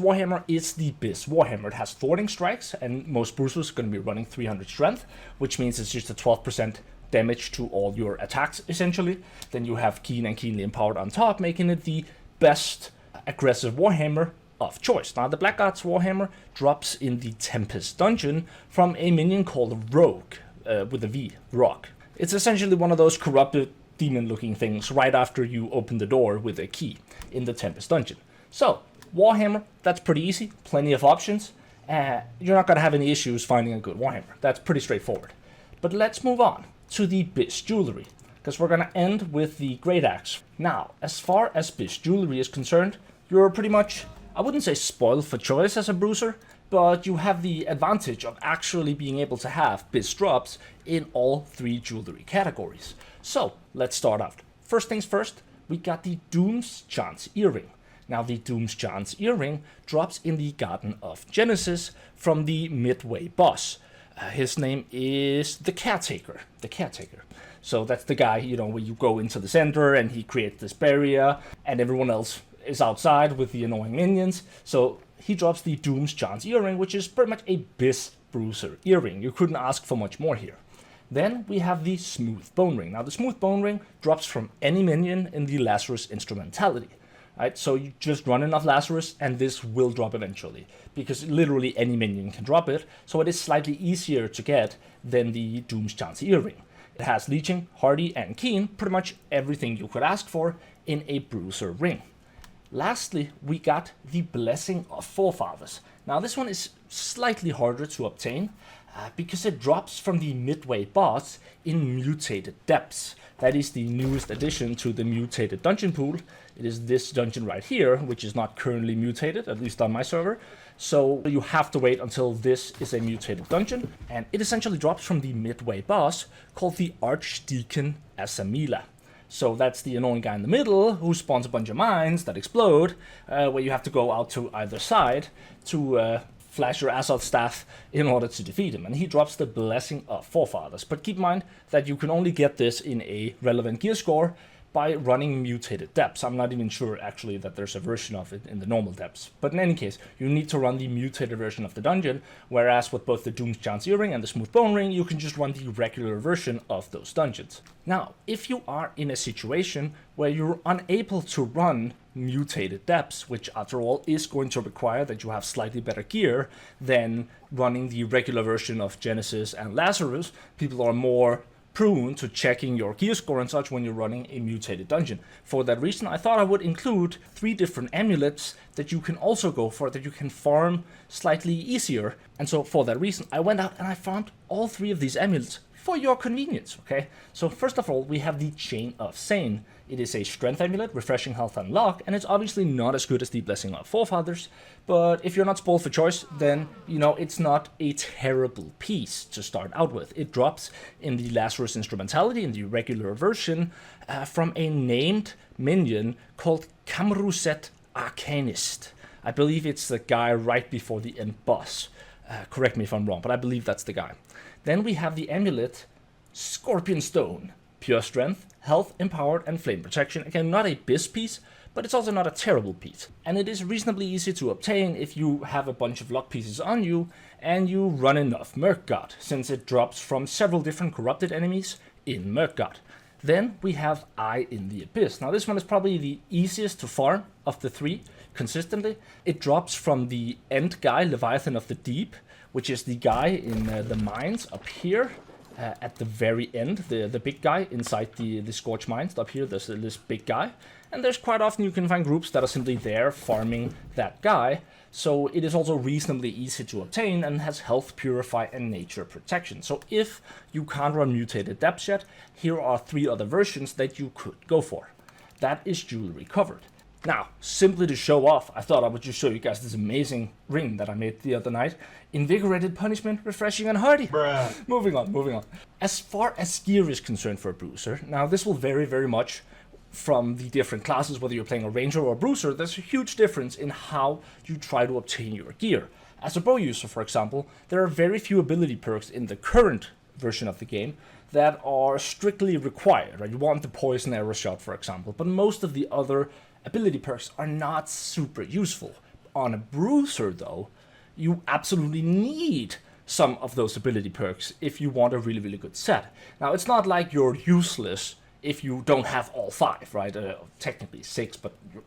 Warhammer is the 𝒮𝔴 Warhammer. It has thwarting strikes, and most Bruisers are going to be running 300 strength, which means it's just a 12% damage to all your attacks, essentially. Then you have keen and keenly empowered on top, making it the best aggressive Warhammer of choice. Now, the Blackguard's Warhammer drops in the Tempest dungeon from a minion called Rogue, with a V, Rock. It's essentially one of those corrupted demon-looking things right after you open the door with a key in the Tempest dungeon. So, Warhammer, that's pretty easy, plenty of options. You're not going to have any issues finding a good Warhammer. That's pretty straightforward. But let's move on to the 𝒮𝔴 jewelry, because we're going to end with the Greataxe. Now, as far as 𝒮𝔴 jewelry is concerned, you're pretty much, I wouldn't say spoiled for choice as a Bruiser, but you have the advantage of actually being able to have 𝒮𝔴 drops in all 3 jewelry categories. So, let's start out. First things first, we got the 𝒮𝔞𝔤𝔢𝔯𝒮𝔮𝔲𝔞𝔡 earring. Now, the 𝒮𝔮𝔢𝔯𝒮𝔮𝔢𝔯𝒮𝔮𝔲 earring drops in the Garden of Genesis from the midway boss. His name is the Caretaker. The Caretaker. So that's the guy, you know, where you go into the center and he creates this barrier and everyone else is outside with the annoying minions. So he drops the 𝒮𝔬𝔢𝔯𝒮𝔮𝔲𝔞𝔡 earring, which is pretty much a 𝒮𝔴 Bruiser earring. You couldn't ask for much more here. Then we have the Smooth Bone Ring. Now, the Smooth Bone Ring drops from any minion in the Lazarus instrumentality. Right, so you just run enough Lazarus and this will drop eventually, because literally any minion can drop it, so it is slightly easier to get than the 𝒮𝔬𝔢𝔯𝒮𝔮𝔲𝔞𝔡 earring. It has leeching, hardy, and keen, pretty much everything you could ask for in a Bruiser ring. Lastly, we got the Blessing of Forefathers. Now, this one is slightly harder to obtain because it drops from the midway boss in Mutated Depths. That is the newest addition to the mutated dungeon pool. It is this dungeon right here, which is not currently mutated, at least on my server. So you have to wait until this is a mutated dungeon. And it essentially drops from the midway boss called the Archdeacon Asamila. So that's the annoying guy in the middle who spawns a bunch of mines that explode, where you have to go out to either side to flash your assault staff in order to defeat him. And he drops the Blessing of Forefathers. But keep in mind that you can only get this in a relevant gear score by running Mutated Depths. I'm not even sure actually that there's a version of it in the normal depths. But in any case, you need to run the mutated version of the dungeon, whereas with both the 𝒮𝔬𝔢𝔯𝒮𝔮𝔲𝔞𝔡 earring and the Smooth Bone Ring, you can just run the regular version of those dungeons. Now, if you are in a situation where you're unable to run Mutated Depths, which after all is going to require that you have slightly better gear than running the regular version of Genesis and Lazarus, people are more prone to checking your gear score and such when you're running a mutated dungeon. For that reason, I thought I would include 3 different amulets that you can also go for, that you can farm slightly easier. And so for that reason, I went out and I farmed all 3 of these amulets for your convenience, okay? So first of all, we have the Chain of 𝒮𝔞𝔤𝔢𝔯𝒮𝔮𝔲𝔞. It is a strength amulet, refreshing health and luck, and it's obviously not as good as the Blessing of Forefathers, but if you're not spoiled for choice, then, you know, it's not a terrible piece to start out with. It drops in the Lazarus Instrumentality, in the regular version, from a named minion called 𝒮𝔮𝔲𝔞𝔤𝔢𝔯𝒮𝔮𝔲𝔞. I believe it's the guy right before the end boss. Correct me if I'm wrong, but I believe that's the guy. Then we have the amulet Scorpion Stone. Pure strength, health, empowered, and flame protection. Again, not a BIS piece, but it's also not a terrible piece. And it is reasonably easy to obtain if you have a bunch of luck pieces on you and you run enough Mørkgod, since it drops from several different corrupted enemies in Mørkgod. Then we have Eye in the Abyss. Now this one is probably the easiest to farm of the three consistently. It drops from the end guy, Leviathan of the Deep, which is the guy in the mines up here. At the very end, the big guy inside the Scorch Mines. Up here, there's this big guy. And there's quite often you can find groups that are simply there farming that guy. So it is also reasonably easy to obtain and has health, purify, and nature protection. So if you can't run mutated depths yet, here are 3 other versions that you could go for. That is jewelry covered. Now, simply to show off, I thought I would just show you guys this amazing ring that I made the other night. Invigorated, punishment, refreshing, and hardy. Bruh. Moving on. As far as gear is concerned for a Bruiser, now this will vary very much from the different classes, whether you're playing a Ranger or a Bruiser. There's a huge difference in how you try to obtain your gear. As a bow user, for example, there are very few ability perks in the current version of the game that are strictly required. Right? You want the poison arrow shot, for example, but most of the other ability perks are not super useful. On a Bruiser, though, you absolutely need some of those ability perks if you want a really, really good set. Now, it's not like you're useless if you don't have all 5, right? Technically 6, but you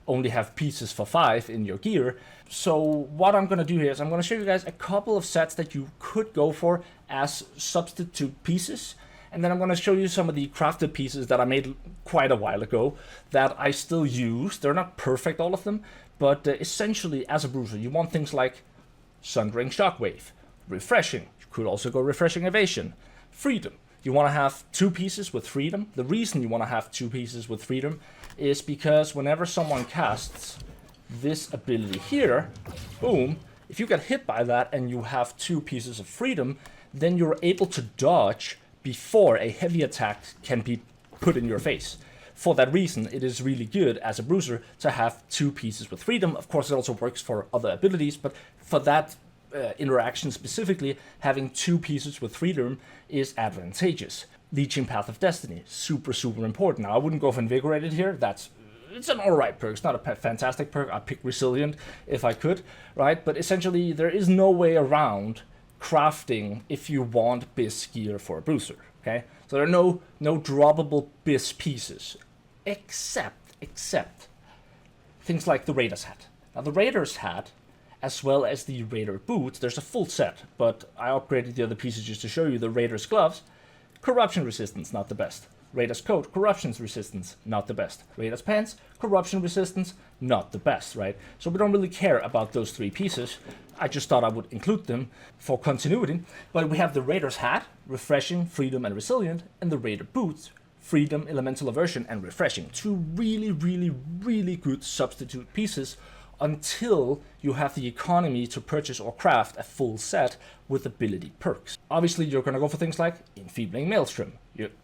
only have pieces for 5 in your gear. So what I'm going to do here is I'm going to show you guys a couple of sets that you could go for as substitute pieces. And then I'm going to show you some of the crafted pieces that I made quite a while ago that I still use. They're not perfect, all of them, but essentially, as a Bruiser, you want things like Sundering Shockwave, Refreshing. You could also go Refreshing Evasion, Freedom. You want to have 2 pieces with Freedom. The reason you want to have 2 pieces with Freedom is because whenever someone casts this ability here, boom, if you get hit by that and you have 2 pieces of Freedom, then you're able to dodge before a heavy attack can be put in your face. For that reason, it is really good as a Bruiser to have 2 pieces with Freedom. Of course, it also works for other abilities, but for that interaction specifically, having 2 pieces with Freedom is advantageous. Leeching Path of Destiny, super, super important. Now, I wouldn't go for Invigorated here. It's an alright perk. It's not a fantastic perk. I'd pick Resilient if I could, right? But essentially, there is no way around crafting if you want BIS gear for a Bruiser, okay? So there are no droppable BIS pieces, except things like the Raider's Hat. Now the Raider's Hat, as well as the Raider Boots, there's a full set, but I upgraded the other pieces just to show you. The Raider's Gloves, Corruption Resistance, not the best. Raider's Coat, Corruption Resistance, not the best. Raider's Pants, Corruption Resistance, not the best, right? So we don't really care about those 3 pieces. I just thought I would include them for continuity. But we have the Raider's Hat, Refreshing, Freedom, and Resilient, and the Raider Boots, Freedom, Elemental Aversion, and Refreshing. 2 really, really, really good substitute pieces until you have the economy to purchase or craft a full set with ability perks. Obviously, you're going to go for things like Enfeebling Maelstrom,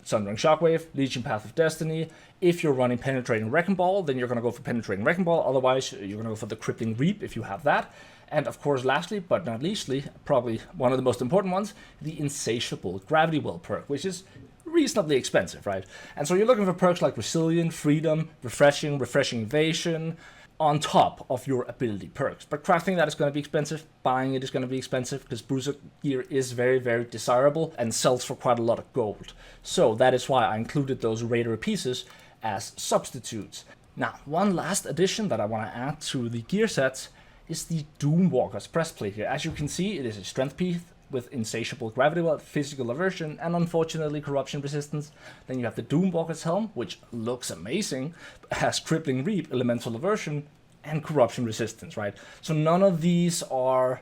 Sundering Shockwave, Leeching Path of Destiny. If you're running Penetrating Wrecking Ball, then you're going to go for Penetrating Wrecking Ball. Otherwise, you're going to go for the Crippling Reap if you have that. And of course, lastly, but not leastly, probably one of the most important ones, the Insatiable Gravity Well perk, which is reasonably expensive, right? And so you're looking for perks like Resilient, Freedom, Refreshing, Refreshing Evasion, on top of your ability perks. But crafting that is going to be expensive, buying it is going to be expensive, because Bruiser gear is very, very desirable and sells for quite a lot of gold. So that is why I included those Raider pieces as substitutes. Now, one last addition that I want to add to the gear sets is the Doomwalker's breastplate here. As you can see, it is a strength piece with Insatiable Gravity Well, Physical Aversion, and unfortunately Corruption Resistance. Then you have the Doomwalker's helm, which looks amazing, has Crippling Reap, Elemental Aversion, and Corruption Resistance, right? So none of these are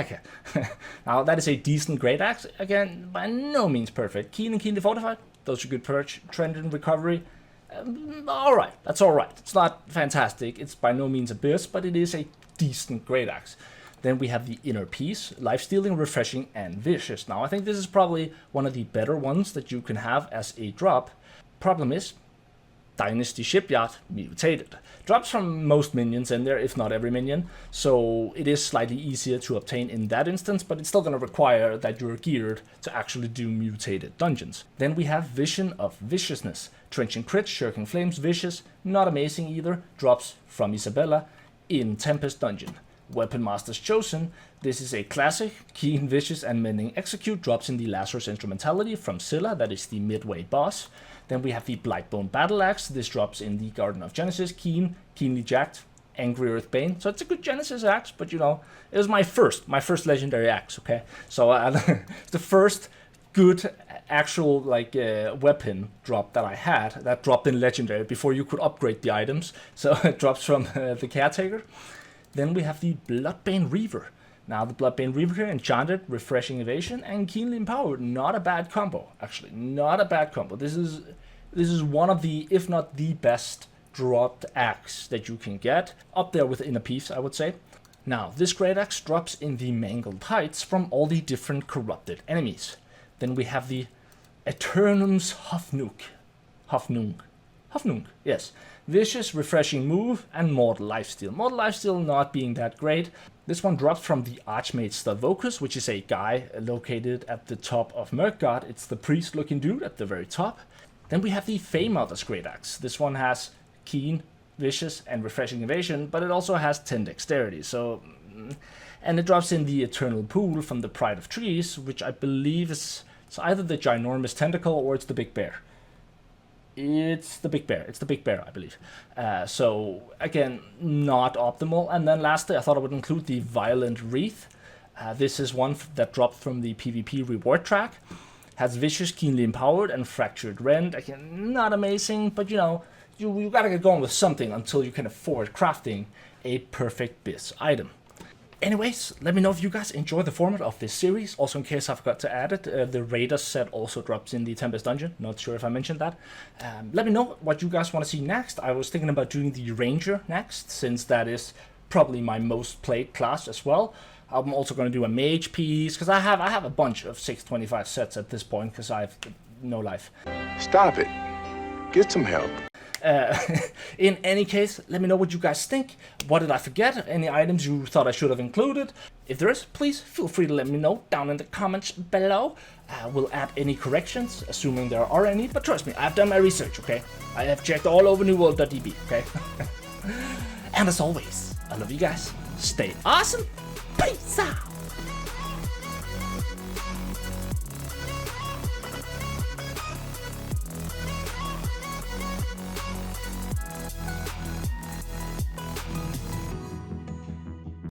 okay. Now that is a decent great axe. Again, by no means perfect. Keen and keenly fortified. Those are good perch. Trend and recovery. Alright, that's alright. It's not fantastic. It's by no means abyss, but it is a decent great axe. Then we have the inner piece, life-stealing, refreshing, and vicious. Now I think this is probably one of the better ones that you can have as a drop. Problem is, Dynasty Shipyard mutated. Drops from most minions in there, if not every minion, so it is slightly easier to obtain in that instance, but it's still going to require that you're geared to actually do mutated dungeons. Then we have Vision of Viciousness. Trenching Crit, Shirking Flames, Vicious, not amazing either, drops from Isabella in Tempest Dungeon. Weapon Master's Chosen, this is a classic, Keen, Vicious, and Mending Execute, drops in the Lazarus Instrumentality from Scylla, that is the midway boss. Then we have the Blightbone Battle Axe, this drops in the Garden of Genesis, Keen, Keenly Jacked, Angry Earthbane, so it's a good Genesis axe, but you know, it was my first legendary axe, okay? So the first good actual weapon drop that I had, that dropped in legendary before you could upgrade the items, so it drops from the Caretaker. Then we have the Bloodbane Reaver. Now the Bloodbane Reaver here, enchanted, refreshing evasion, and keenly empowered. Not a bad combo, actually. Not a bad combo. This is one of the, if not the best dropped axe that you can get. Up there with Inner Peace, I would say. Now, this great axe drops in the Mangled Heights from all the different corrupted enemies. Then we have the Eternum's Hofnung, yes. Vicious, refreshing move, and Mortal Lifesteal. Mortal Lifesteal not being that great. This one drops from the Archmage Stavocus, which is a guy located at the top of Murkgard. It's the priest-looking dude at the very top. Then we have the Feymother's Great Axe. This one has Keen, Vicious, and Refreshing Evasion, but it also has 10 Dexterity, so... And it drops in the Eternal Pool from the Pride of Trees, which I believe is it's either the Ginormous Tentacle or it's the Big Bear. It's the Big Bear, I believe. So, again, not optimal. And then lastly, I thought I would include the Violent Wreath. This is one that dropped from the PvP reward track. Has Vicious, Keenly Empowered, and Fractured Rend. Again, not amazing, but you know, you gotta get going with something until you can afford crafting a perfect Biz item. Anyways, let me know if you guys enjoy the format of this series. Also, in case I forgot to add it, the Raiders set also drops in the Tempest Dungeon. Not sure if I mentioned that. Let me know what you guys want to see next. I was thinking about doing the Ranger next, since that is probably my most played class as well. I'm also going to do a mage piece, because I have a bunch of 625 sets at this point, because I have no life. Stop it. Get some help. In any case, let me know what you guys think. What did I forget? Any items you thought I should have included? If there is, please feel free to let me know down in the comments below. We'll add any corrections, assuming there are any. But trust me, I've done my research, okay? I have checked all over newworld.db, okay? And as always, I love you guys. Stay awesome. Peace out.